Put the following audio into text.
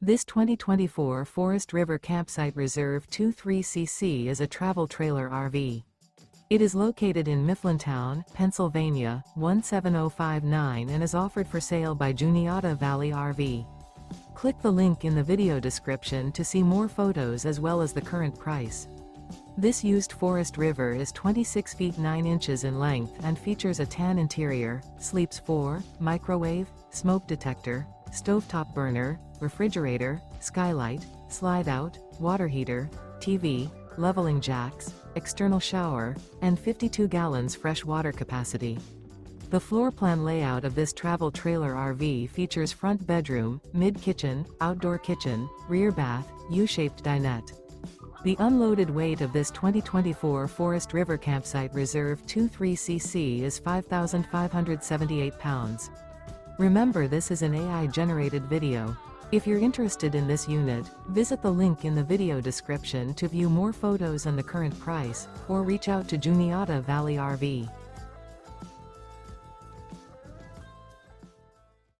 This 2024 Forest River Campsite Reserve 23cc is a travel trailer RV. It is located in Mifflintown, Pennsylvania, 17059 and is offered for sale by Juniata Valley RV. Click the link in the video description to see more photos as well as the current price. This used Forest River is 26 feet 9 inches in length and features a tan interior, sleeps 4, microwave, smoke detector, stovetop burner, refrigerator, skylight, slide-out, water heater, TV, leveling jacks, external shower, and 52 gallons fresh water capacity. The floor plan layout of this travel trailer RV features front bedroom, mid-kitchen, outdoor kitchen, rear bath, U-shaped dinette. The unloaded weight of this 2024 Forest River Campsite Reserve 23cc is 5,578 pounds. Remember, this is an AI-generated video. If you're interested in this unit, visit the link in the video description to view more photos and the current price, or reach out to Juniata Valley RV.